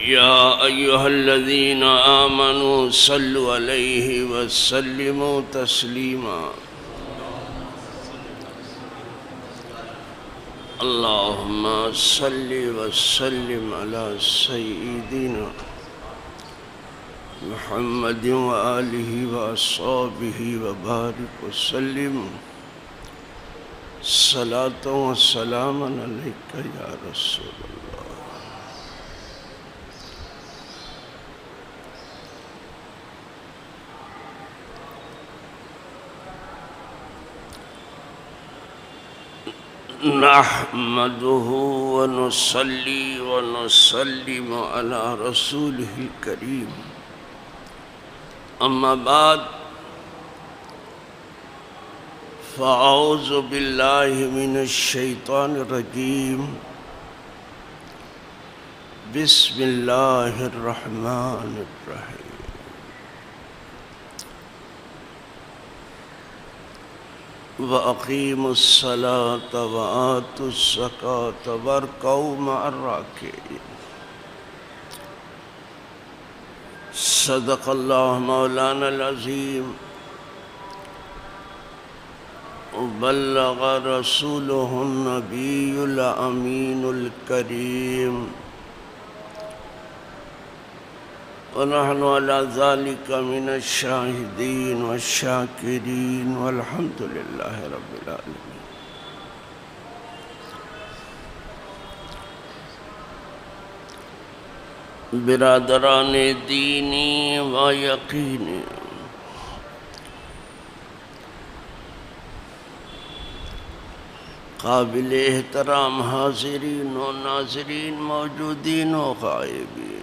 يا أيها الذين آمنوا صلوا عليه وسلموا تسليما اللهم صل وسلم على سيدنا محمد وآله وأصحابه وبارك وسلم صلاة وسلاما عليك يا رسول الله. نحمده ونصلي ونسلم على رسوله الكريم. أما بعد فأعوذ بالله من الشيطان الرجيم. بسم الله الرحمن الرحيم. وَأَقِيمُوا الصَّلَاةَ وَآتُوا الزَّكَاةَ وَارْكَعُوا مَعَ الرَّاكِعِينَ. صدق اللہ مولانا العظیم وبلغ رسولہ النبی الامین الکریم ونحن على ذلك من الشاهدين والشاكرين والحمد لله رب العالمين. برادران دینی و یقینی، قابل احترام حاضرین و ناظرین، موجودین و غائبین،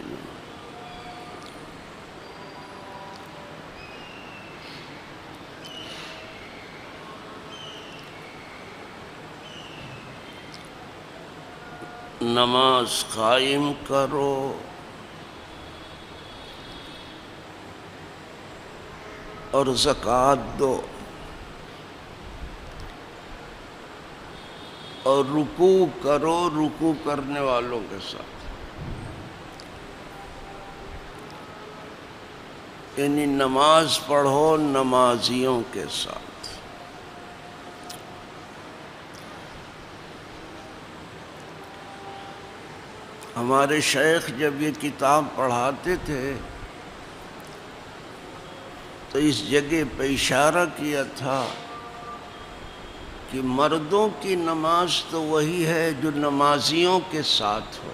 نماز قائم کرو اور زکوٰۃ دو اور رکوع کرو رکوع کرنے والوں کے ساتھ، یعنی نماز پڑھو نمازیوں کے ساتھ. ہمارے شیخ جب یہ کتاب پڑھاتے تھے تو اس جگہ پہ اشارہ کیا تھا کہ مردوں کی نماز تو وہی ہے جو نمازیوں کے ساتھ ہو،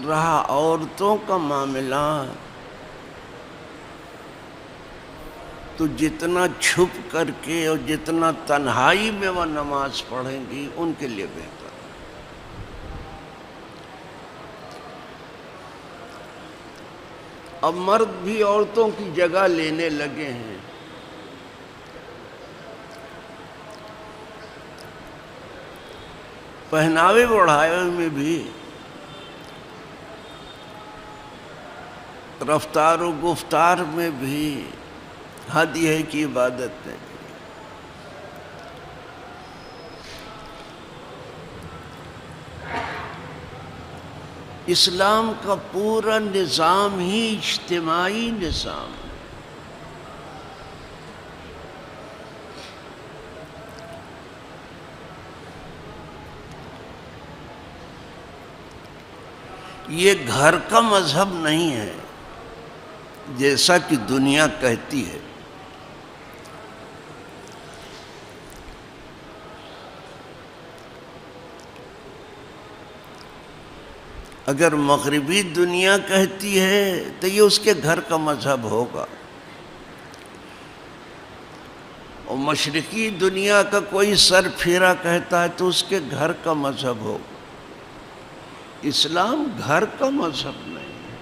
رہا عورتوں کا معاملہ تو جتنا چھپ کر کے اور جتنا تنہائی میں وہ نماز پڑھیں گی ان کے لیے بہتر. اب مرد بھی عورتوں کی جگہ لینے لگے ہیں. پہناوے بڑھائے میں بھی، رفتار و گفتار میں بھی، حد یہ ہے کہ عبادت ہے. اسلام کا پورا نظام ہی اجتماعی نظام ہے. یہ گھر کا مذہب نہیں ہے جیسا کہ دنیا کہتی ہے. اگر مغربی دنیا کہتی ہے تو یہ اس کے گھر کا مذہب ہوگا، اور مشرقی دنیا کا کوئی سر پھیرا کہتا ہے تو اس کے گھر کا مذہب ہوگا. اسلام گھر کا مذہب نہیں ہے،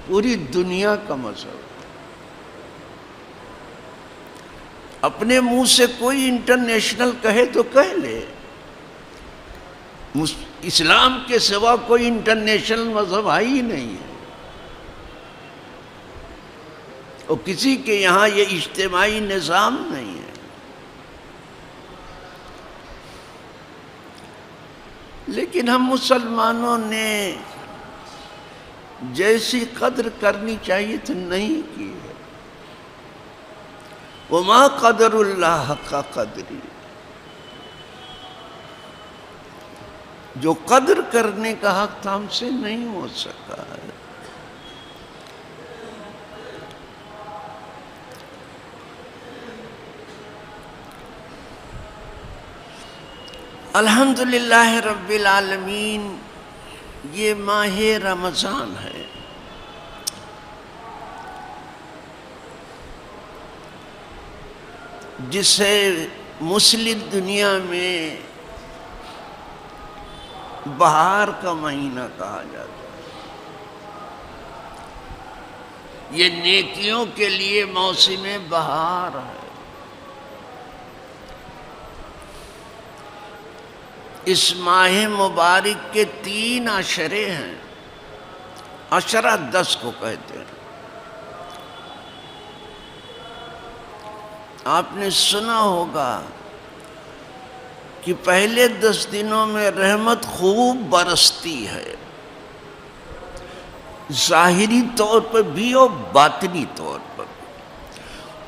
پوری دنیا کا مذہب ہے. اپنے منہ سے کوئی انٹرنیشنل کہے تو کہہ لے، اسلام کے سوا کوئی انٹرنیشنل مذہب ہے ہی نہیں ہے. اور کسی کے یہاں یہ اجتماعی نظام نہیں ہے. لیکن ہم مسلمانوں نے جیسی قدر کرنی چاہیے تو نہیں کی ہے. وما قدر اللہ حق قدری، جو قدر کرنے کا حق تھا ہم سے نہیں ہو سکا ہے. الحمدللہ رب العالمین. یہ ماہ رمضان ہے، جسے مسلم دنیا میں بہار کا مہینہ کہا جاتا ہے. یہ نیکیوں کے لیے موسم بہار ہے. اس ماہ مبارک کے 3 عشرے ہیں. عشرہ 10 کو کہتے ہیں. آپ نے سنا ہوگا کہ پہلے 10 دنوں میں رحمت خوب برستی ہے، ظاہری طور پر بھی اور باطنی طور پر.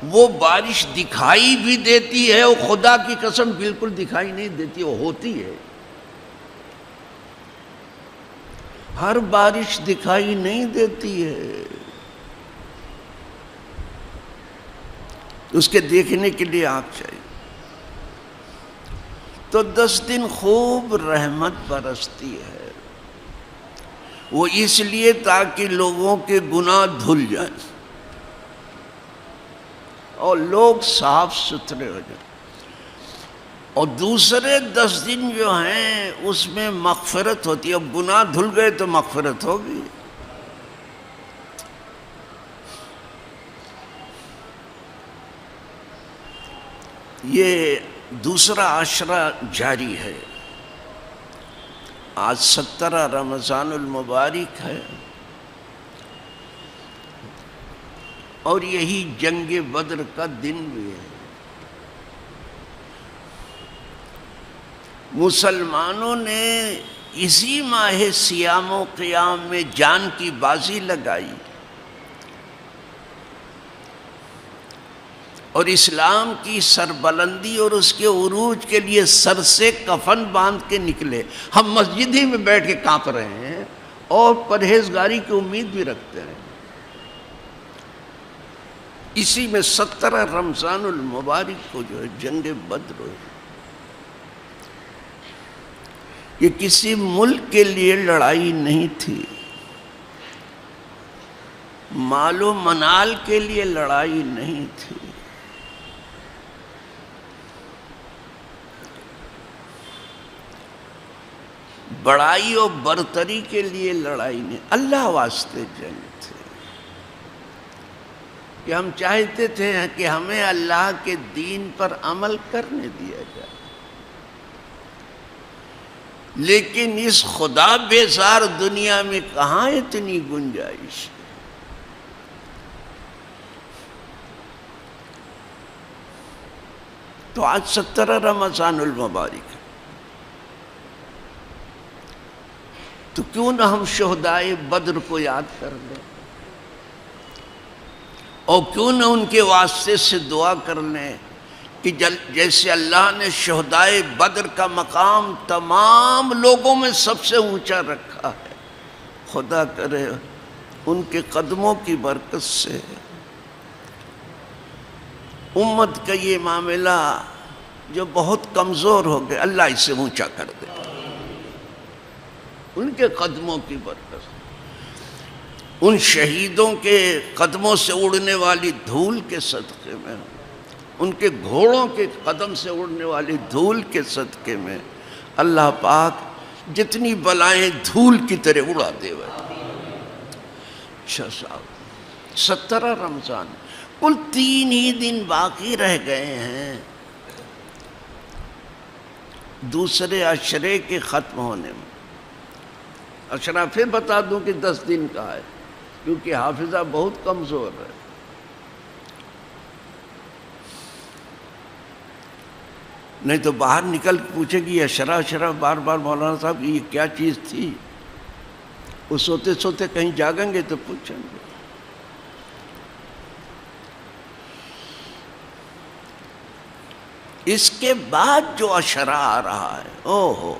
وہ بارش دکھائی بھی دیتی ہے اور خدا کی قسم بالکل دکھائی نہیں دیتی، وہ ہوتی ہے. ہر بارش دکھائی نہیں دیتی ہے، اس کے دیکھنے کے لیے آنکھ چاہیے. تو 10 دن خوب رحمت برستی ہے. وہ اس لیے تاکہ لوگوں کے گناہ دھل جائیں اور لوگ صاف ستھرے ہو جائیں. اور دوسرے 10 دن جو ہیں اس میں مغفرت ہوتی ہے. اب گناہ دھل گئے تو مغفرت ہوگی. یہ دوسرا عشرہ جاری ہے. آج 17 رمضان المبارک ہے اور یہی جنگ بدر کا دن بھی ہے. مسلمانوں نے اسی ماہ صیام و قیام میں جان کی بازی لگائی اور اسلام کی سربلندی اور اس کے عروج کے لیے سر سے کفن باندھ کے نکلے. ہم مسجد ہی میں بیٹھ کے کانپ رہے ہیں اور پرہیزگاری کی امید بھی رکھتے ہیں. اسی میں 17 رمضان المبارک کو جو ہے جنگ بدر ہوئی. یہ کسی ملک کے لیے لڑائی نہیں تھی، مال و منال کے لیے لڑائی نہیں تھی. بڑائی اور برتری کے لیے لڑائی نہیں، اللہ واسطے جنگ تھے. کہ ہم چاہتے تھے کہ ہمیں اللہ کے دین پر عمل کرنے دیا جائے، لیکن اس خدا بیزار دنیا میں کہاں اتنی گنجائش. تو آج 17 رمضان المبارک ہے، تو کیوں نہ ہم شہدائے بدر کو یاد کر لیں اور کیوں نہ ان کے واسطے سے دعا کر لیں کہ جیسے اللہ نے شہدائے بدر کا مقام تمام لوگوں میں سب سے اونچا رکھا ہے، خدا کرے ان کے قدموں کی برکت سے امت کا یہ معاملہ جو بہت کمزور ہو گئے اللہ اسے اونچا کر دے. ان کے قدموں کی برکت، ان شہیدوں کے قدموں سے اڑنے والی دھول کے صدقے میں، ان کے گھوڑوں کے قدم سے اڑنے والی دھول کے صدقے میں اللہ پاک جتنی بلائیں دھول کی طرح اڑا دے. اچھا صاحب 17 رمضان، کل 3 ہی دن باقی رہ گئے ہیں دوسرے عشرے کے ختم ہونے میں. عشرہ پھر بتا دوں کہ 10 دن کا ہے کیونکہ حافظہ بہت کمزور ہے. نہیں تو باہر نکل کے پوچھے گی اشرا اشرا بار بار مولانا صاحب یہ کیا چیز تھی، وہ سوتے سوتے کہیں جاگیں گے تو پوچھیں گے۔ اس کے بعد جو اشرا آ رہا ہے، او ہو،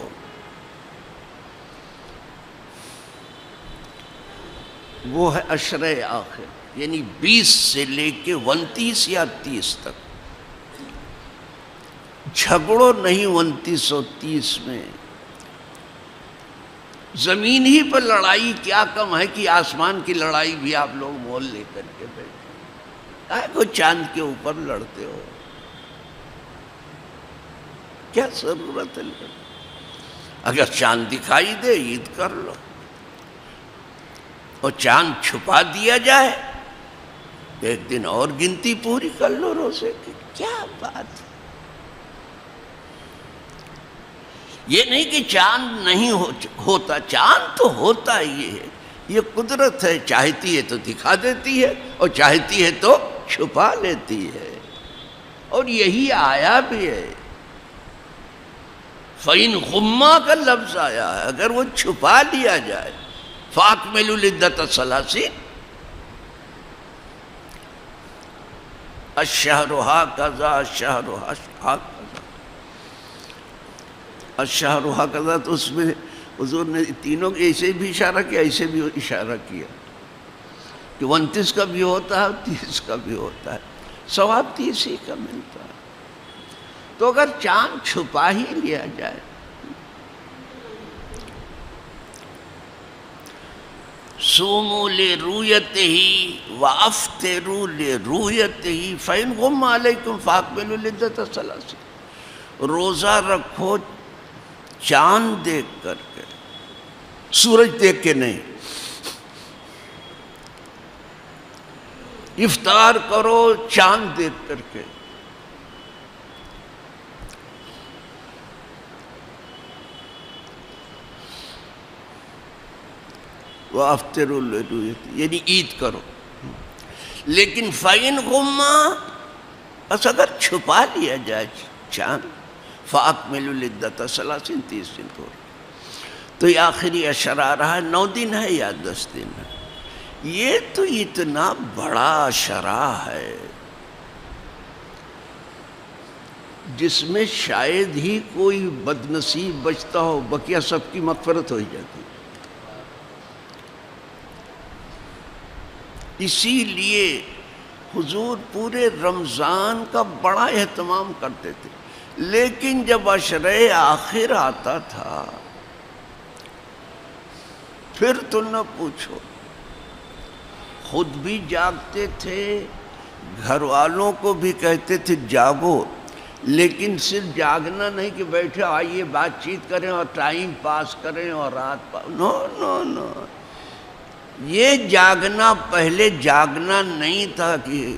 وہ ہے اشرے آخر، یعنی 20 سے لے کے 29 یا 30 تک۔ جھگڑو نہیں 29 اور 30 میں، زمین ہی پر لڑائی کیا کم ہے کہ آسمان کی لڑائی بھی آپ لوگ مول لے کر کے بیٹھے، کیا کوئی چاند کے اوپر لڑتے ہو، کیا ضرورت ہے؟ اگر چاند دکھائی دے عید کر لو، اور چاند چھپا دیا جائے ایک دن اور گنتی پوری کر لو روزے کی، کیا بات ہے؟ یہ نہیں کہ چاند نہیں ہوتا، چاند تو ہوتا ہی ہے، یہ قدرت ہے، چاہتی ہے تو دکھا دیتی ہے اور چاہتی ہے تو چھپا لیتی ہے، اور یہی آیا بھی ہے۔ فَإِنْ غُمَّا کا لفظ آیا ہے، اگر وہ چھپا لیا جائے، فَأَكْمِلُوا الْعِدَّةَ 30، الشَّهْرُ هَكَذَا الشَّهْرُ هَكَذَا الشَّهْرُ هَكَذَا، تو اس میں حضور نے تینوں ایسے بھی اشارہ کیا، ایسے بھی اشارہ کیا کہ 29 کا بھی ہوتا ہے 30 کا بھی ہوتا ہے، ثواب 30 ہی کا ملتا ہے۔ تو اگر چاند چھپا ہی لیا جائے، صوموا لرؤيته وافطروا لرؤيته فإن غم عليكم فأكملوا العدة 30، روزہ رکھو چاند دیکھ کر کے، سورج دیکھ کے نہیں، افطار کرو چاند دیکھ کر کے، وَأَفْطِرُوا لِرُؤْيَتِهِ، یعنی عید کرو، لیکن فَإِنْ غُمَّا، بس اگر چھپا لیا جائے چاند، فَأَكْمِلُوا الْعِدَّةَ 30 دن تو، تو یہ آخری اشرا آ رہا ہے، 9 دن ہے یا 10 دن ہے، یہ تو اتنا بڑا اشرا ہے جس میں شاید ہی کوئی بد نصیب بچتا ہو، بقیہ سب کی مغفرت ہو جاتی۔ اسی لیے حضور پورے رمضان کا بڑا اہتمام کرتے تھے، لیکن جب عشرہ آخر آتا تھا پھر تو نہ پوچھو، خود بھی جاگتے تھے، گھر والوں کو بھی کہتے تھے جاگو، لیکن صرف جاگنا نہیں کہ بیٹھے آئیے بات چیت کریں اور ٹائم پاس کریں اور رات پاس، نو نو نو، یہ جاگنا پہلے جاگنا نہیں تھا کہ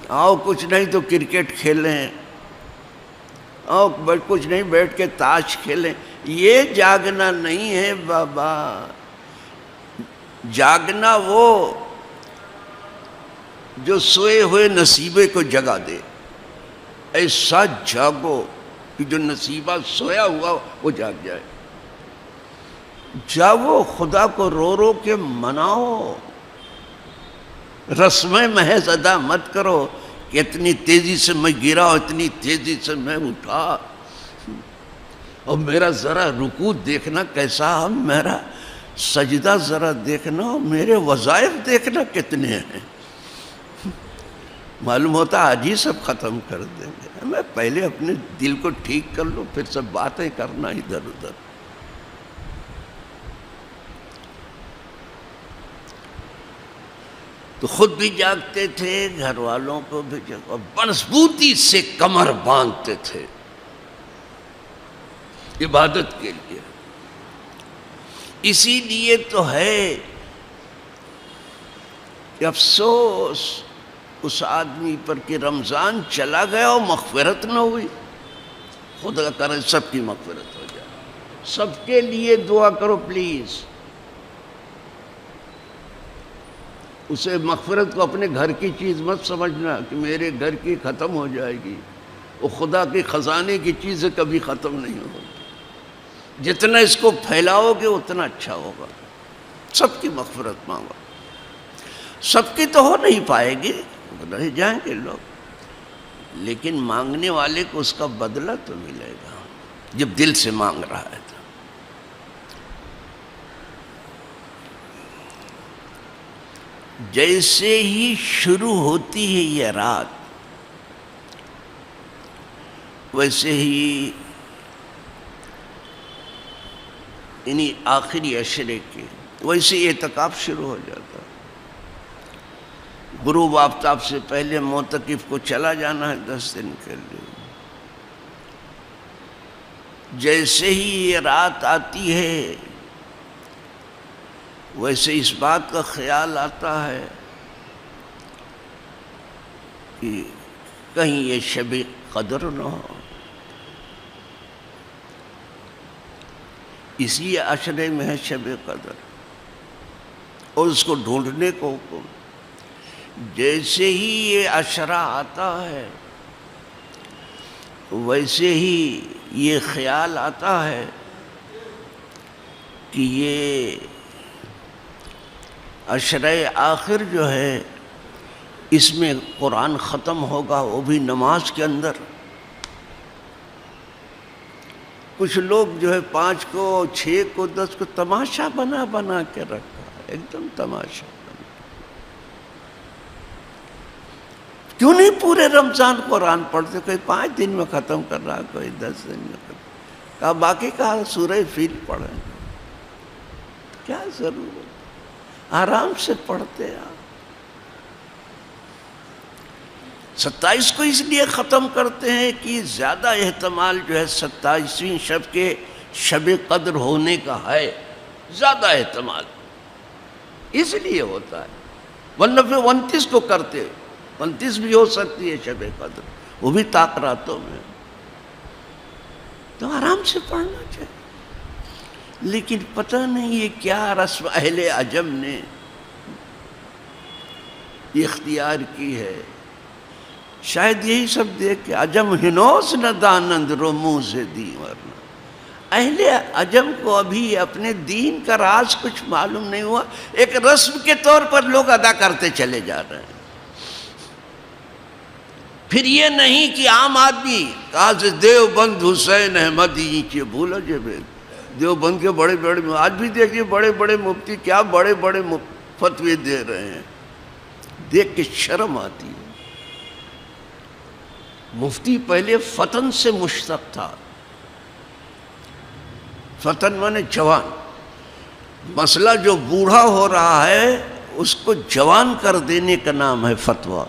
آؤ کچھ نہیں تو کرکٹ کھیلیں، آؤ کچھ نہیں بیٹھ کے تاش کھیلیں، یہ جاگنا نہیں ہے بابا۔ جاگنا وہ جو سوئے ہوئے نصیبے کو جگا دے، ایسا جاگو کہ جو نصیبہ سویا ہوا وہ جاگ جائے، جاؤ خدا کو رو رو کے مناؤ، رسمیں محض ادا مت کرو کہ اتنی تیزی سے میں گرا، اتنی تیزی سے میں اٹھا، اور میرا ذرا رکوع دیکھنا کیسا، میرا سجدہ ذرا دیکھنا، میرے وظائف دیکھنا کتنے ہیں، معلوم ہوتا آج ہی سب ختم کر دیں گے۔ میں پہلے اپنے دل کو ٹھیک کر لوں، پھر سب باتیں کرنا ادھر ادھر۔ تو خود بھی جاگتے تھے، گھر والوں کو بھی اور مضبوطی سے کمر باندھتے تھے عبادت کے لیے۔ اسی لیے تو ہے کہ افسوس اس آدمی پر کہ رمضان چلا گیا اور مغفرت نہ ہوئی۔ خدا کرے سب کی مغفرت ہو جائے، سب کے لیے دعا کرو پلیز۔ اسے مغفرت کو اپنے گھر کی چیز مت سمجھنا کہ میرے گھر کی ختم ہو جائے گی، وہ خدا کے خزانے کی چیزیں کبھی ختم نہیں ہوگی. جتنا اس کو پھیلاؤ گے اتنا اچھا ہوگا. سب کی مغفرت مانگو. سب کی تو ہو نہیں پائے گی، رہ جائیں گے لوگ، لیکن مانگنے والے کو اس کا بدلہ تو ملے گا جب دل سے مانگ رہا ہے. تو جیسے ہی شروع ہوتی ہے یہ رات، ویسے ہی یعنی آخری عشرے کے ویسے اعتکاف شروع ہو جاتا. غروب آفتاب سے پہلے معتکف کو چلا جانا ہے 10 دن کے لیے. جیسے ہی یہ رات آتی ہے ویسے اس بات کا خیال آتا ہے کہ کہیں یہ شب قدر نہ ہو. اسی عشرے میں ہے شب قدر اور اس کو ڈھونڈنے کو حکم. جیسے ہی یہ عشرہ آتا ہے ویسے ہی یہ خیال آتا ہے کہ یہ عشرہ آخر جو ہے اس میں قرآن ختم ہوگا، وہ بھی نماز کے اندر. کچھ لوگ جو ہے 5 کو 6 کو 10 کو تماشا بنا بنا کے رکھا ہے، ایک دم تماشا. کیوں نہیں پورے رمضان قرآن پڑھتے؟ کوئی 5 دن میں ختم کر رہا، کوئی 10 دن میں ختم. کہا باقی کہا سورہ فیل پڑھیں، کیا ضرورت، آرام سے پڑھتے ہیں. 27 کو اس لیے ختم کرتے ہیں کہ زیادہ احتمال جو ہے 27ویں شب کے شب قدر ہونے کا ہے، زیادہ احتمال اس لیے ہوتا ہے. ورنہ پھر 29 کو کرتے، 29 بھی ہو سکتی ہے شب قدر، وہ بھی تاقراتوں میں. تو آرام سے پڑھنا چاہیے. لیکن پتہ نہیں یہ کیا رسم اہل عجم نے اختیار کی ہے. شاید یہی سب دیکھ کے عجم ہنوز نہ دانند رو منہ سے دی. ورنہ اہل عجم کو ابھی اپنے دین کا راز کچھ معلوم نہیں ہوا، ایک رسم کے طور پر لوگ ادا کرتے چلے جا رہے ہیں. پھر یہ نہیں کہ عام آدمی کہا دیوبند حسین احمد یہ بھولا جب دیوبند کے بڑے بڑے، آج بھی دیکھیے بڑے بڑے مفتی کیا بڑے بڑے فتوے دے رہے ہیں، دیکھ کے شرم آتی ہے. مفتی پہلے فتن سے مشتق تھا. فتن مانے جوان. مسئلہ جو بوڑھا ہو رہا ہے اس کو جوان کر دینے کا نام ہے فتویٰ.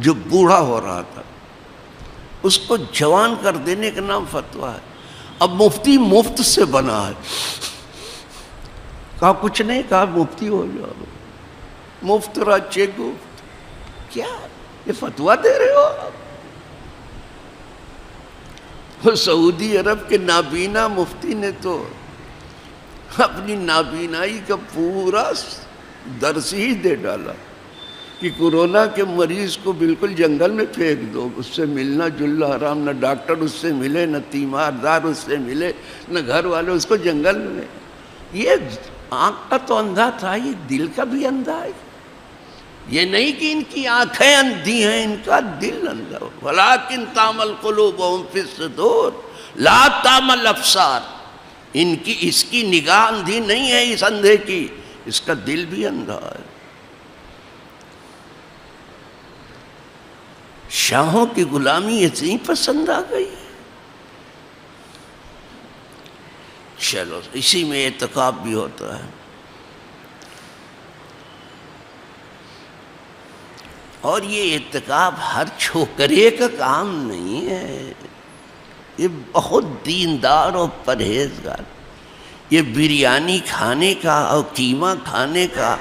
جو بوڑھا ہو رہا تھا اس کو جوان کر دینے کا نام فتویٰ ہے. اب مفتی مفت سے بنا ہے. کہا کچھ نہیں، کہا مفتی ہو جاؤ. مفت راچے گفت، کیا یہ فتویٰ دے رہے ہو؟ سعودی عرب کے نابینا مفتی نے تو اپنی نابینائی کا پورا درس ہی دے ڈالا کہ کورونا کے مریض کو بالکل جنگل میں پھینک دو، اس سے ملنا جلنا حرام، نہ ڈاکٹر اس سے ملے، نہ تیماردار اس سے ملے، نہ گھر والے اس کو جنگل میں. یہ آنکھ کا تو اندھا تھا، یہ دل کا بھی اندھا ہے. یہ نہیں کہ ان کی آنکھیں اندھی ہیں، ان کا دل اندھا. وَلَٰكِن تَعْمَى الْقُلُوبُ فِي الصُّدُورِ لَا تَعْمَى الْأَبْصَارُ. اس کی نگاہ اندھی نہیں ہے اس اندھے کی، اس کا دل بھی اندھا ہے. شاہوں کی غلامی اتنی پسند آ گئی. چلو اسی میں اعتکاف بھی ہوتا ہے. اور یہ اعتکاف ہر چھوکرے کا کام نہیں ہے، یہ بہت دیندار اور پرہیزگار. یہ بریانی کھانے کا اور قیمہ کھانے کا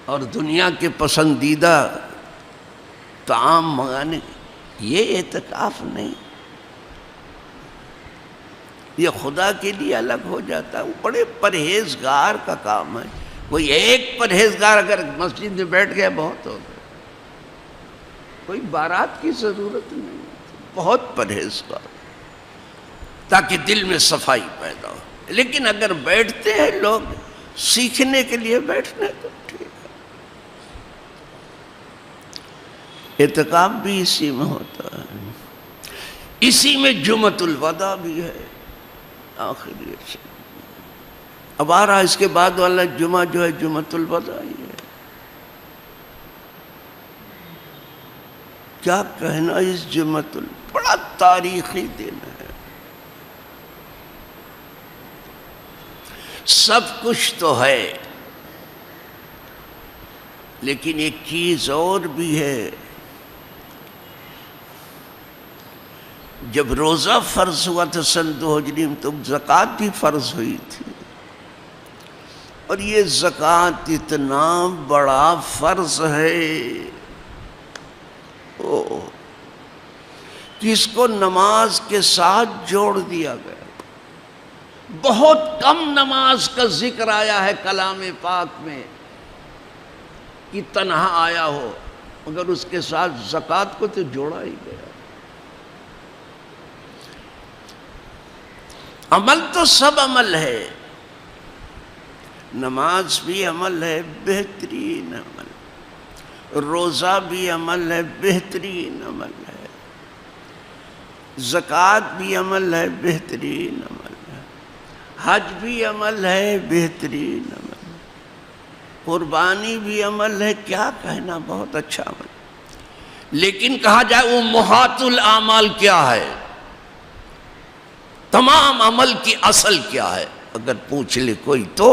اور دنیا کے پسندیدہ طعام منگانے کا یہ اعتکاف نہیں. یہ خدا کے لیے الگ ہو جاتا ہے. وہ بڑے پرہیزگار کا کام ہے. کوئی ایک پرہیزگار اگر مسجد میں بیٹھ گیا بہت ہو گیا. کوئی بارات کی ضرورت نہیں، بہت پرہیزگار، تاکہ دل میں صفائی پیدا ہو۔ لیکن اگر بیٹھتے ہیں لوگ سیکھنے کے لیے بیٹھنے تو ٹھیک ہے۔ اعتکاف بھی اسی میں ہوتا ہے، اسی میں جمعۃ الوداع بھی ہے، آخری اب آ رہا اس کے بعد والا جمعہ جو ہے جمعۃ الوداع ہی ہے۔ کیا کہنا اس جمعۃ بڑا تاریخی دن ہے، سب کچھ تو ہے، لیکن ایک چیز اور بھی ہے، جب روزہ فرض ہوا تھا سن 2 ہجری میں تو زکوٰۃ بھی فرض ہوئی تھی، اور یہ زکوٰۃ اتنا بڑا فرض ہے کہ اس کو نماز کے ساتھ جوڑ دیا گیا۔ بہت کم نماز کا ذکر آیا ہے کلام پاک میں کہ تنہا آیا ہو، مگر اس کے ساتھ زکوٰۃ کو تو جوڑا ہی گیا۔ عمل تو سب عمل ہے، نماز بھی عمل ہے، بہترین عمل، روزہ بھی عمل ہے، بہترین عمل ہے، زکوٰۃ بھی عمل ہے، بہترین عمل ہے، حج بھی عمل ہے، بہترین عمل ہے، قربانی بھی عمل ہے، کیا کہنا، بہت اچھا عمل۔ لیکن کہا جائے امہات الاعمال کیا ہے، تمام عمل کی اصل کیا ہے، اگر پوچھ لے کوئی تو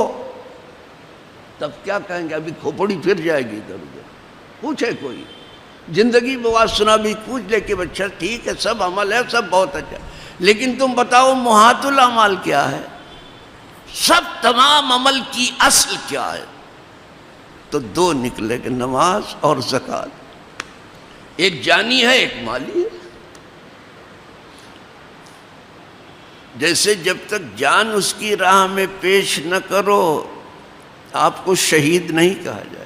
تب کیا کہیں گے، ابھی کھوپڑی پھر جائے گی ادھر ادھر۔ پوچھے کوئی زندگی بات سنا بھی پوچھ لے کہ بچہ ٹھیک ہے سب عمل ہے، سب بہت اچھا، لیکن تم بتاؤ امہات الاعمال کیا ہے، سب تمام عمل کی اصل کیا ہے، تو 2 نکلے کہ نماز اور زکوٰۃ، ایک جانی ہے ایک مالی ہے۔ جیسے جب تک جان اس کی راہ میں پیش نہ کرو آپ کو شہید نہیں کہا جائے،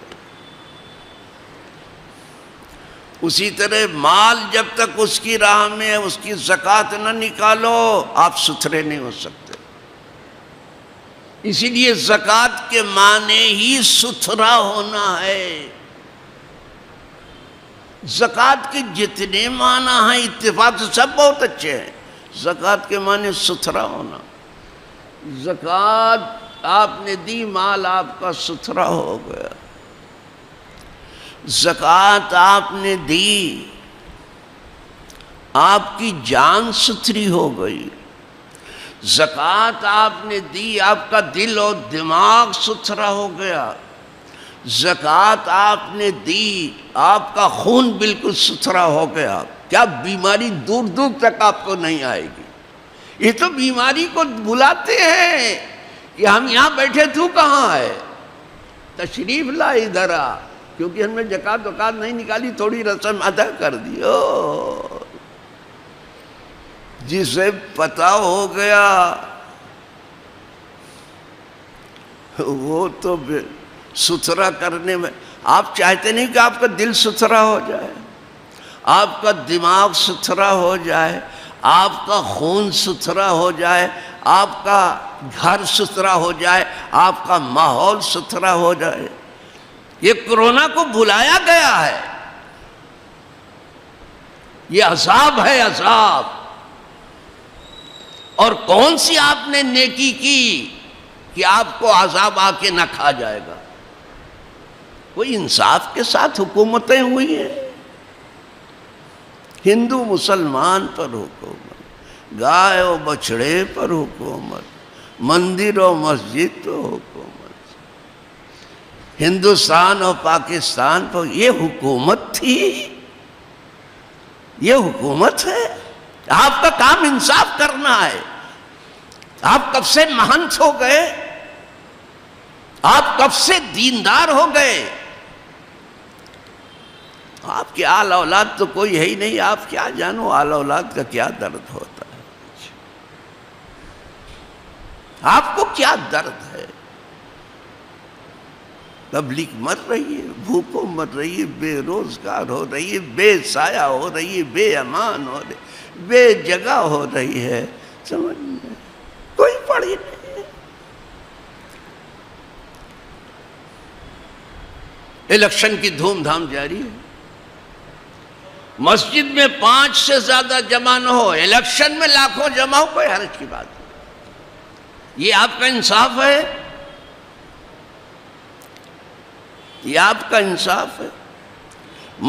اسی طرح مال جب تک اس کی راہ میں اس کی زکوٰۃ نہ نکالو آپ ستھرے نہیں ہو سکتے۔ اسی لیے زکوٰۃ کے معنی ہی ستھرا ہونا ہے۔ زکوٰۃ کے جتنے معنی ہیں اتفاق سے سب بہت اچھے ہیں، زکوٰۃ کے معنی ستھرا ہونا، زکوٰۃ آپ نے دی مال آپ کا ستھرا ہو گیا، زکوٰۃ آپ نے دی آپ کی جان ستھری ہو گئی، زکوٰۃ آپ نے دی آپ کا دل اور دماغ ستھرا ہو گیا، زکوٰۃ آپ نے دی آپ کا خون بالکل ستھرا ہو گیا، کیا بیماری دور دور تک آپ کو نہیں آئے گی۔ یہ تو بیماری کو بلاتے ہیں کہ ہم یہاں بیٹھے تو کہاں ہے، تشریف لا ادھر آ، کیونکہ ہم نے زکوٰۃ وکات نہیں نکالی، تھوڑی رسم ادا کر دی۔ جسے پتہ ہو گیا وہ تو ستھرا کرنے میں، آپ چاہتے نہیں کہ آپ کا دل ستھرا ہو جائے، آپ کا دماغ ستھرا ہو جائے، آپ کا خون ستھرا ہو جائے، آپ کا گھر ستھرا ہو جائے، آپ کا ماحول ستھرا ہو جائے۔ یہ کرونا کو بلایا گیا ہے، یہ عذاب ہے عذاب، اور کون سی آپ نے نیکی کی کہ آپ کو عذاب آ کے نہ کھا جائے گا۔ کوئی انصاف کے ساتھ حکومتیں ہوئی ہیں، ہندو مسلمان پر حکومت، گائے و بچڑے پر حکومت، مندر و مسجد پر حکومت، ہندوستان اور پاکستان پر یہ حکومت تھی، یہ حکومت ہے۔ آپ کا کام انصاف کرنا ہے۔ آپ کب سے مہنت ہو گئے، آپ کب سے دیندار ہو گئے، آپ کی آل اولاد تو کوئی ہے ہی نہیں، آپ کیا جانو آل اولاد کا کیا درد ہوتا ہے، آپ کو کیا درد ہے۔ پبلک مر رہی ہے، بھوکوں مر رہی ہے، بے روزگار ہو رہی ہے، بے سایہ ہو رہی ہے، بے امان ہو رہی ہے، بے جگہ ہو رہی ہے، سمجھ میں کوئی پڑی نہیں۔ الیکشن کی دھوم دھام جاری ہے، مسجد میں 5 سے زیادہ جمع نہ ہو، الیکشن میں لاکھوں جمع ہو، کوئی حرج کی بات نہیں۔ یہ آپ کا انصاف ہے؟ یہ آپ کا انصاف ہے؟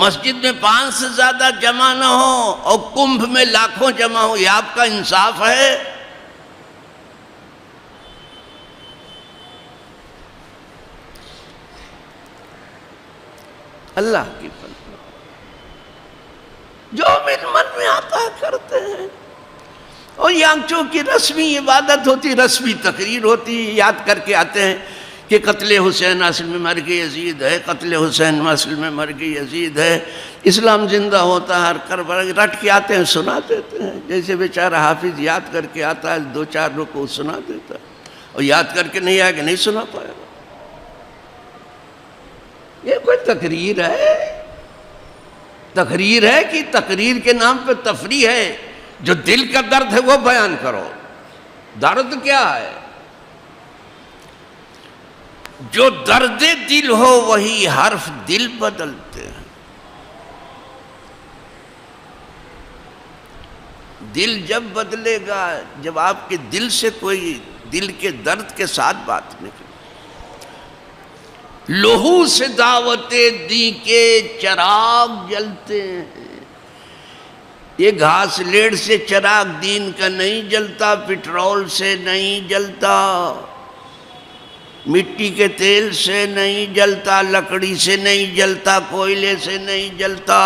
مسجد میں 5 سے زیادہ جمع نہ ہو اور کنبھ میں لاکھوں جمع ہو، یہ آپ کا انصاف ہے؟ اللہ کی فضل جو من میں آتا ہے کرتے ہیں، اور یہاں چونکہ رسمی عبادت ہوتی، رسمی تقریر ہوتی، یاد کر کے آتے ہیں کہ قتل حسین اصل میں مرگ یزید ہے، قتل حسین اصل میں مرگ یزید ہے، اسلام زندہ ہوتا ہے، ہر کربلا رٹ کے آتے ہیں، سنا دیتے ہیں، جیسے بیچارہ حافظ یاد کر کے آتا ہے 2-4 رکوع سنا دیتا ہے، اور یاد کر کے نہیں آئے کہ نہیں سنا پائے گا۔ یہ کوئی تقریر ہے؟ تقریر ہے کہ تقریر کے نام پہ تفریح ہے؟ جو دل کا درد ہے وہ بیان کرو۔ درد کیا ہے؟ جو درد دل ہو وہی حرف دل بدلتے ہیں۔ دل جب بدلے گا جب آپ کے دل سے کوئی دل کے درد کے ساتھ بات نکلے۔ لہو سے دعوت دی کے چراغ جلتے ہیں، یہ گھاس لیڑ سے چراغ دین کا نہیں جلتا، پٹرول سے نہیں جلتا، مٹی کے تیل سے نہیں جلتا، لکڑی سے نہیں جلتا، کوئلے سے نہیں جلتا،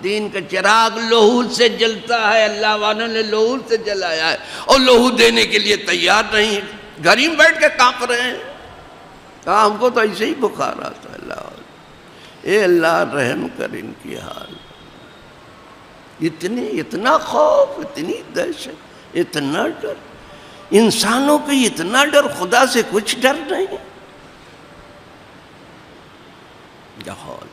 دین کا چراغ لہو سے جلتا ہے۔ اللہ والوں نے لہو سے جلایا ہے اور لہو دینے کے لیے تیار نہیں، گھر ہی بیٹھ کے کانپ رہے ہیں۔ کہا ہم کو تو ایسے ہی بخار آتا ہے۔ اللہ اے اللہ رحم کر ان کی حال، اتنا خوف، اتنی دہشت، اتنا ڈر، انسانوں کو اتنا ڈر، خدا سے کچھ ڈر نہیں۔ جہال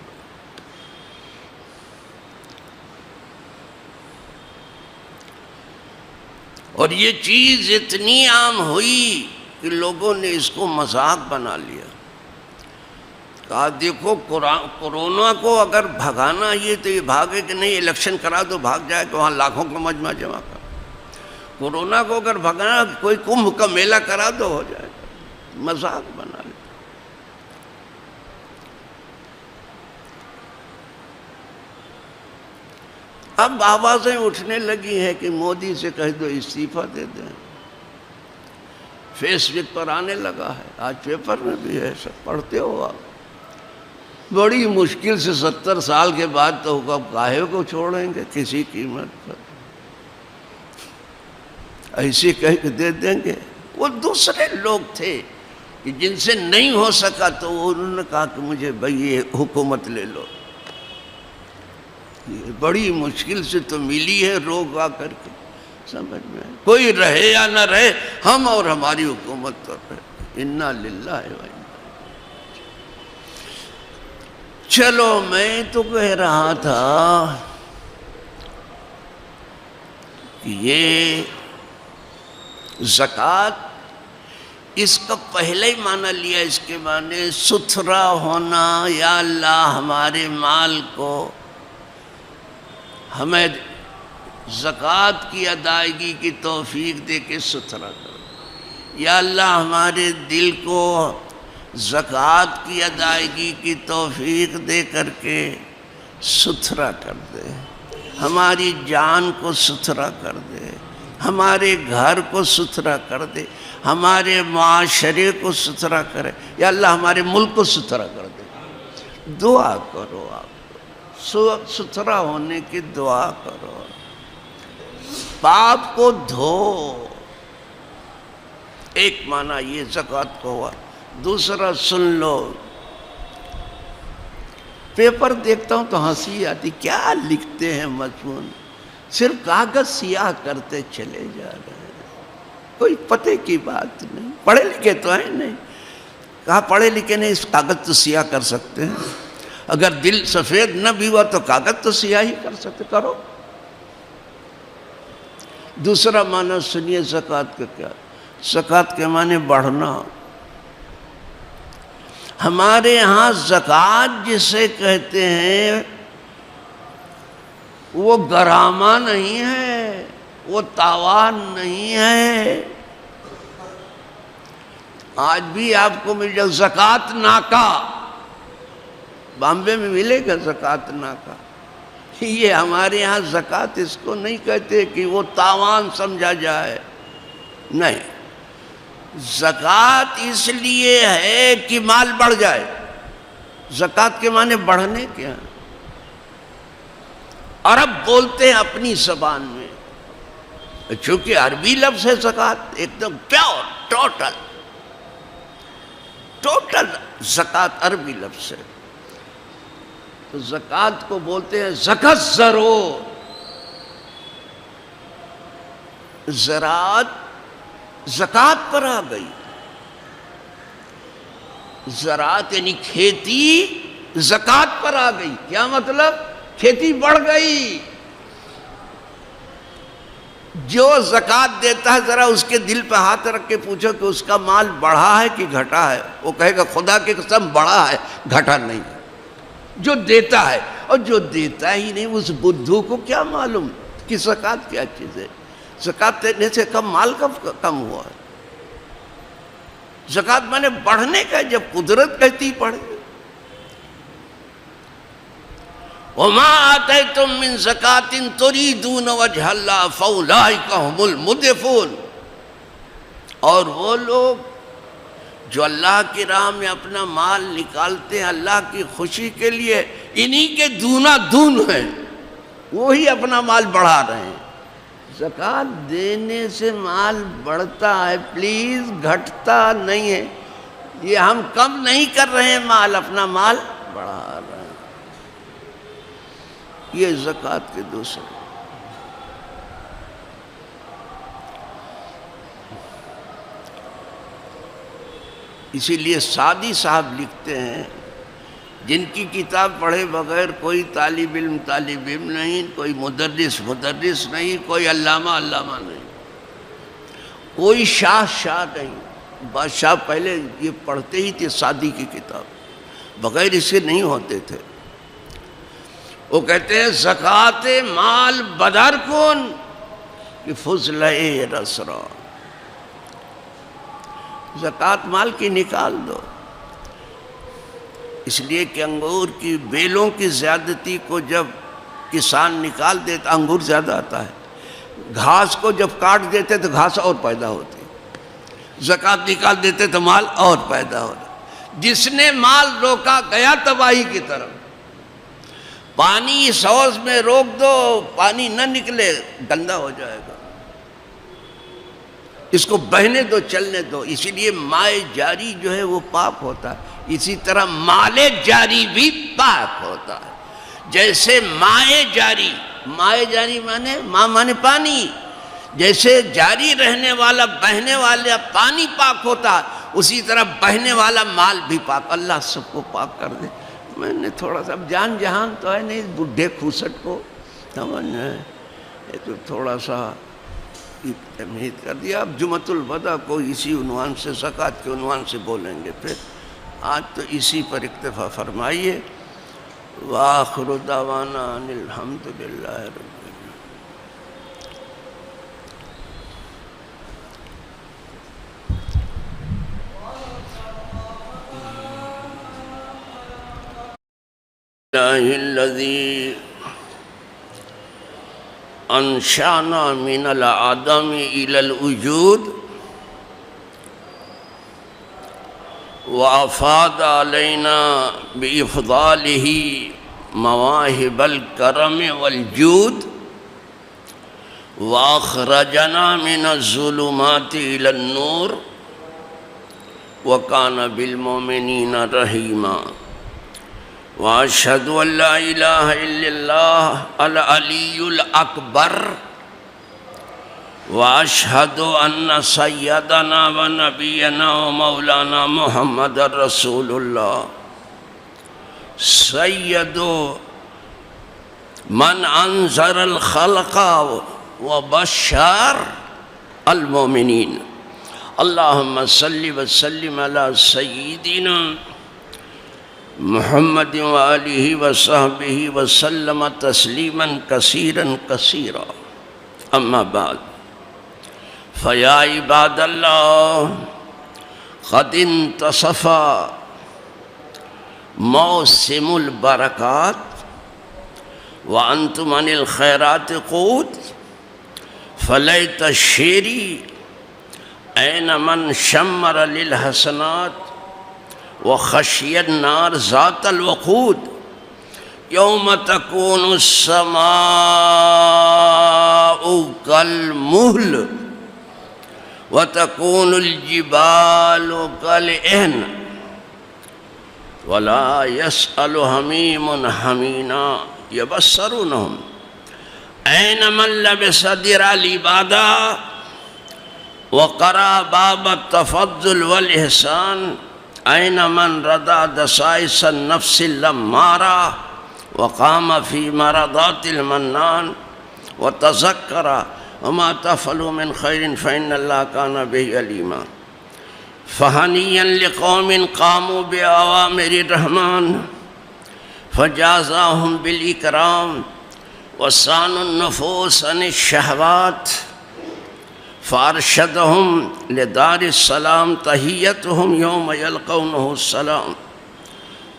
اور یہ چیز اتنی عام ہوئی کہ لوگوں نے اس کو مذاق بنا لیا۔ کہا دیکھو کورونا کو اگر بھگانا یہ تو یہ بھاگے کہ نہیں، الیکشن کرا دو بھاگ جائے کہ وہاں لاکھوں کا مجمع جمع کر۔ کورونا کو اگر بھگانا کوئی کمبھ کا میلہ کرا دو ہو جائے گا، مذاق بنا لیا۔ اب آوازیں اٹھنے لگی ہیں کہ مودی سے کہہ دو استعفیٰ دے دیں، فیس بک پر آنے لگا ہے، آج پیپر میں بھی ہے، سب پڑھتے ہو آپ۔ بڑی مشکل سے 70 سال کے بعد تو کاہے کو چھوڑیں گے کسی قیمت پر، ایسے کہہ کے دے دیں گے۔ وہ دوسرے لوگ تھے کہ جن سے نہیں ہو سکا تو انہوں نے کہا کہ مجھے بھئی یہ حکومت لے لو، یہ بڑی مشکل سے تو ملی ہے، روگ آ کر کے، سمجھ میں کوئی رہے یا نہ رہے، ہم اور ہماری حکومت تو رہے۔ انا للہ و انا۔ چلو میں تو کہہ رہا تھا کہ یہ زکوٰۃ، اس کا پہلے ہی معنی لیا، اس کے معنی ستھرا ہونا۔ یا اللہ ہمارے مال کو ہمیں زکوٰۃ کی ادائیگی کی توفیق دے کے ستھرا کر۔ یا اللہ ہمارے دل کو زکوٰۃ کی ادائیگی کی توفیق دے کر کے ستھرا کر دے، ہماری جان کو ستھرا کر دے، ہمارے گھر کو ستھرا کر دے، ہمارے معاشرے کو ستھرا کرے۔ یا اللہ ہمارے ملک کو ستھرا کر دے۔ دعا کرو، آپ ستھرا ہونے کی دعا کرو، پاپ کو دھو۔ ایک معنی یہ زکوٰۃ کو ہوا۔ دوسرا سن لو، پیپر دیکھتا ہوں تو ہنسی آتی، کیا لکھتے ہیں مضمون، صرف کاغذ سیاہ کرتے چلے جا رہے ہیں، کوئی پتے کی بات نہیں، پڑھے لکھے تو ہیں نہیں۔ کہا پڑھے لکھے نہیں، اس کاغذ تو سیاہ کر سکتے ہیں، اگر دل سفید نہ بھی ہوا تو کاغذ تو سیاہ ہی کر سکتے، کرو۔ دوسرا معنی سنیے زکوٰۃ کا کیا؟ زکوٰۃ کے معنی بڑھنا۔ ہمارے ہاں زکوٰۃ جسے کہتے ہیں وہ غرامہ نہیں ہے، وہ تاوان نہیں ہے۔ آج بھی آپ کو مل جائے زکوٰۃ ناکہ، بامبے میں ملے گا زکوٰۃ ناکہ۔ یہ ہمارے ہاں زکوٰۃ اس کو نہیں کہتے کہ وہ تاوان سمجھا جائے، نہیں، زکوٰۃ اس لیے ہے کہ مال بڑھ جائے۔ زکوٰۃ کے معنی بڑھنے کے ہیں۔ عرب بولتے ہیں اپنی زبان میں، چونکہ عربی لفظ ہے زکوٰۃ، ایک دم پیور، ٹوٹل زکوٰۃ عربی لفظ ہے، تو زکوٰۃ کو بولتے ہیں زکات زرو، زراعت زکوٰۃ پر آ گئی۔ زراعت یعنی کھیتی زکوٰۃ پر آ گئی، کیا مطلب؟ کھیتی بڑھ گئی۔ جو زکوٰۃ دیتا ہے ذرا اس کے دل پہ ہاتھ رکھ کے پوچھو کہ اس کا مال بڑھا ہے کہ گھٹا ہے، وہ کہے گا خدا کی قسم بڑھا ہے، گھٹا نہیں ہے۔ جو دیتا ہے، اور جو دیتا ہی نہیں اس بدھو کو کیا معلوم کہ زکوٰۃ کیا چیز ہے؟ زکوٰۃ دینے سے کم مال کم ہوا ہے۔ زکوٰۃ مانے بڑھنے کا، جب قدرت کہتی پڑھے۔ وَمَا آتَيْتُم مِّن زَكَاةٍ تُرِيدُونَ وَجْهَ اللَّهِ فَأُولَٰئِكَ هُمُ الْمُضْعِفُونَ۔ اور وہ لوگ جو اللہ کی راہ میں اپنا مال نکالتے ہیں اللہ کی خوشی کے لیے، انہی کے دونا دون ہیں، وہی اپنا مال بڑھا رہے ہیں۔ زکوٰۃ دینے سے مال بڑھتا ہے پلیز، گھٹتا نہیں ہے۔ یہ ہم کم نہیں کر رہے ہیں مال، اپنا مال بڑھا رہے ہیں۔ یہ زکوٰۃ کے دوسرے۔ اسی لیے سعدی صاحب لکھتے ہیں، جن کی کتاب پڑھے بغیر کوئی طالب علم نہیں، کوئی مدرس نہیں، کوئی علامہ نہیں، کوئی شاہ نہیں۔ بادشاہ پہلے یہ پڑھتے ہی تھے سعدی کی کتاب، بغیر اسے نہیں ہوتے تھے۔ وہ کہتے ہیں زکوٰۃ مال بدر کن کہ فضلہ رسرا، زکوٰۃ مال کی نکال دو، اس لیے کہ انگور کی بیلوں کی زیادتی کو جب کسان نکال دیتا انگور زیادہ آتا ہے، گھاس کو جب کاٹ دیتے تو گھاس اور پیدا ہوتی، زکوٰۃ نکال دیتے تو مال اور پیدا ہوتا۔ جس نے مال روکا گیا تباہی کی طرف۔ پانی اس حوض میں روک دو، پانی نہ نکلے گندا ہو جائے گا، اس کو بہنے دو، چلنے دو۔ اسی لیے مائے جاری جو ہے وہ پاک ہوتا ہے، اسی طرح مال جاری بھی پاک ہوتا ہے۔ جیسے مائے جاری مانے ماں مانے پانی، جیسے جاری رہنے والا بہنے والا پانی پاک ہوتا ہے، اسی طرح بہنے والا مال بھی پاک۔ اللہ سب کو پاک کر دے۔ میں نے تھوڑا سا جان جہان تو ہے نہیں بڈھے کھوسٹ کو سمجھنا ہے، یہ تو تھوڑا سا تمہید کر دیا۔ اب جمعۃ الوداع کو اسی عنوان سے، زکوٰۃ کے عنوان سے بولیں گے، پھر آج تو اسی پر اکتفا فرمائیے۔ وآخر دعوانا ان الحمد للہ رب العالمین۔ اللہ الذی انشانا من العدم الى الوجود وافاد علینا بافضالہ مواہب الکرم والجود واخرجنا من الظلمات الى النور وکان بالمؤمنین رحیما۔ واشهد ان لا اله الا الله العلی الاکبر واشهد ان سيدنا ونبينا ومولانا محمد رسول الله سيد من انذر الخلق وبشر المؤمنين اللهم صل وسلم على سيدنا محمد وآله وصحبه وسلم تسليما كثيرا كثيرا اما بعد فيا عباد الله قد انتصف موسم البركات وأنتم عن الخيرات قود فليت الشيري أين من شمر للحسنات وخشي النار ذات الوقود يوم تكون السماء كالمهل وتكون الجبال كالعهن ولا يسأل حميم حميما يبصرونهم أين من لبس درع العبادة وقرأ باب التفضل والإحسان أين من ردى دسائس النفس اللمارة وقام في مرضات المنان وتذكر وما تفعلوا من خير فإن الله كان به عليما فهنيا لقوم قاموا بأوامر الرحمن فجازاهم بالإكرام وصانوا النفوس عن الشهوات فأرشدهم لدار السلام تحيتهم يوم يلقونه السلام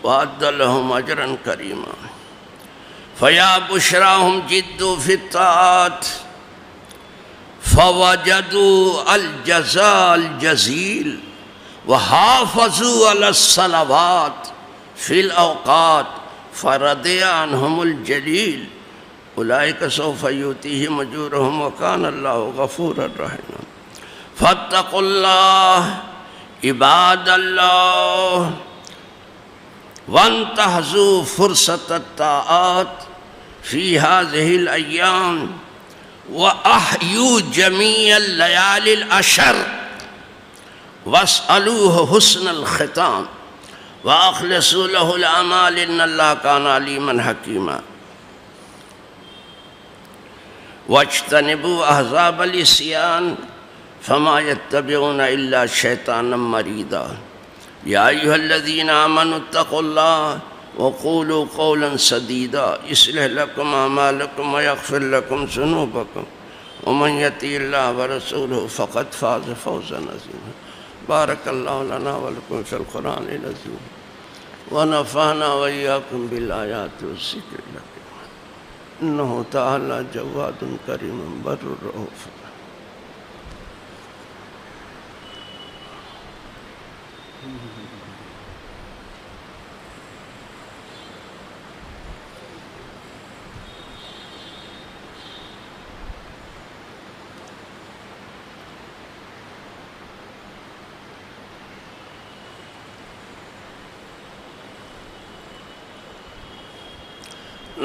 وأعد لهم أجرا كريما فيا بشراهم جدوا في الطاعات فوجدوا الجزاء الجزيل وحافظوا على الصلوات في الأوقات فرضي عنهم الجليل أولئك سوف يؤتيهم أجورهم وكان الله غفورا رحيما فاتقوا الله عباد الله وانتهزوا فرصة الطاعات في هذه الأيام وأحيوا جميع الليالي العشر واسألوه حسن الختام وأخلصوا له الأعمال إن الله كان عليما حكيما واجتنبوا أحزاب العصيان فما يتبعون إلا شيطانا مريدا يا أيها الذين آمنوا اتقوا الله وقولوا قولا سديدا يصلح لكم أعمالكم ويغفر لكم ذنوبكم ومن يطع الله ورسوله فقد فاز فوزا عظيما بارك الله لنا ولكم في القرآن العظيم ونفعنا وإياكم بالآيات والذكر الحكيم إنه تعالى جواد كريم بر رؤوف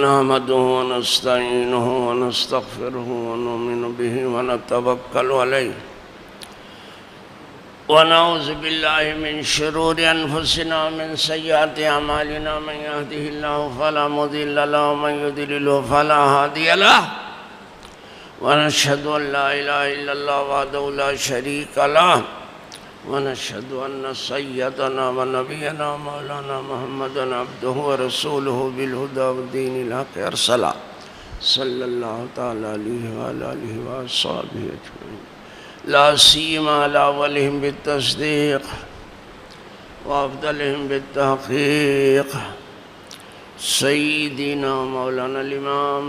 نحمده ونستعينه ونستغفره ونؤمن به ونتوكل عليه ونعوذ بالله من شرور أنفسنا ومن سيئات أعمالنا من يهده الله فلا مضل له ومن يضلل فلا هادي له ونشهد أن لا إله إلا الله وحده لا شريك له ونشهد أن سيدنا ونبينا ومولانا محمدا عبده ورسوله بالهدى والدين الحق أرسله صلى الله تعالى عليه وعلى آله وأصحابه أجمعين لا سيما على أولهم بالتصديق وأفضلهم بالتحقيق سيدنا مولانا الإمام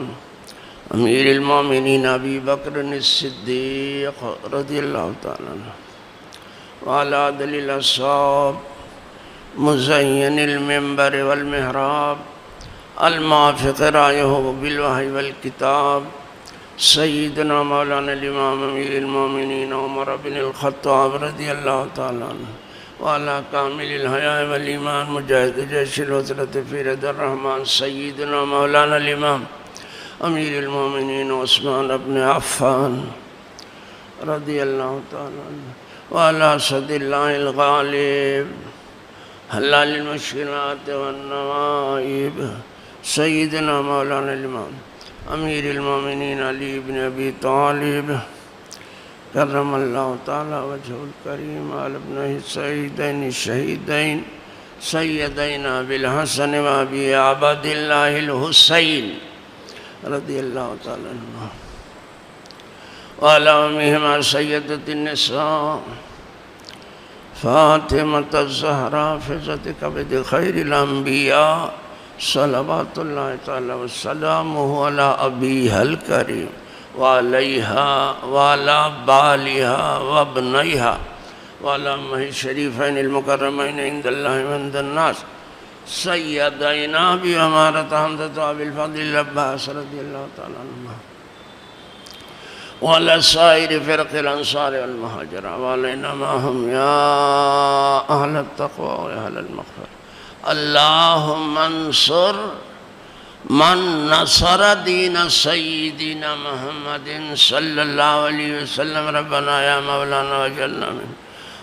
أمير المؤمنين أبي بكر الصديق رضي الله تعالى عنه وعلى عدل الأصحاب مزين المنبر والمحراب الموافق رأيه بالوحي والكتاب سيدنا مولانا الإمام أمير المؤمنين عمر بن الخطاب رضي الله تعالى عنه وعلى كامل الحياء والإيمان مجاهد جيش العسرة في رضا الرحمن سيدنا مولانا الإمام أمير المؤمنين عثمان بن عفان رضی اللہ تعالیٰ عنہ وعلى صد اللہ الغالب حلال المشکلات والنوائب سیدنا مولانا الامام امیر المومنین علی بن ابی طالب کرم اللہ تعالیٰ وجہ الکریم علی ابنہ السیدین الشہیدین سیدین ابی الحسن و ابی عبد اللہ الحسین رضی اللہ تعالیٰ عنہ وعلى أمهما سيدة النساء فاطمة الزهراء فزة كبد خير الأنبياء صلوات الله تعالى وسلامه على أبيها الكريم وعليها وعلى بالها وابنيها وعلى أمه الشريفين المكرمين عند الله وعند الناس سيدينا بأمارة حمدة أبي الفضل العباس رضي الله تعالى عنه وعلى سائر فرق الأنصار والمهاجرة وعلينا معهم يا أهل التقوى ويا أهل المغفرة اللهم انصر من نصر دين سيدنا محمد صلى الله عليه وسلم ربنا يا مولانا وجلنا منه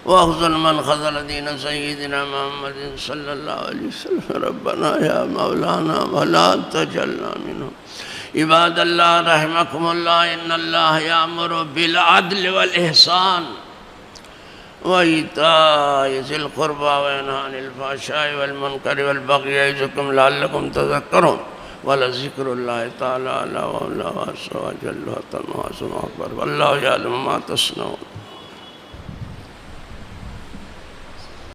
واخذل من خذل دين سيدنا محمد صلى الله عليه وسلم ربنا يا مولانا ولا تجلنا منه عباد اللہ رحمکم اللہ ان اللہ یامر بالعدل والإحسان وإیتاء ذی القربى وینہی عن الفحشاء والمنکر والبغی یعظکم لعلکم تذکرون ولذکر اللہ تعالی اعلی و جل و عز و جل واللہ یعلم ما تصنعون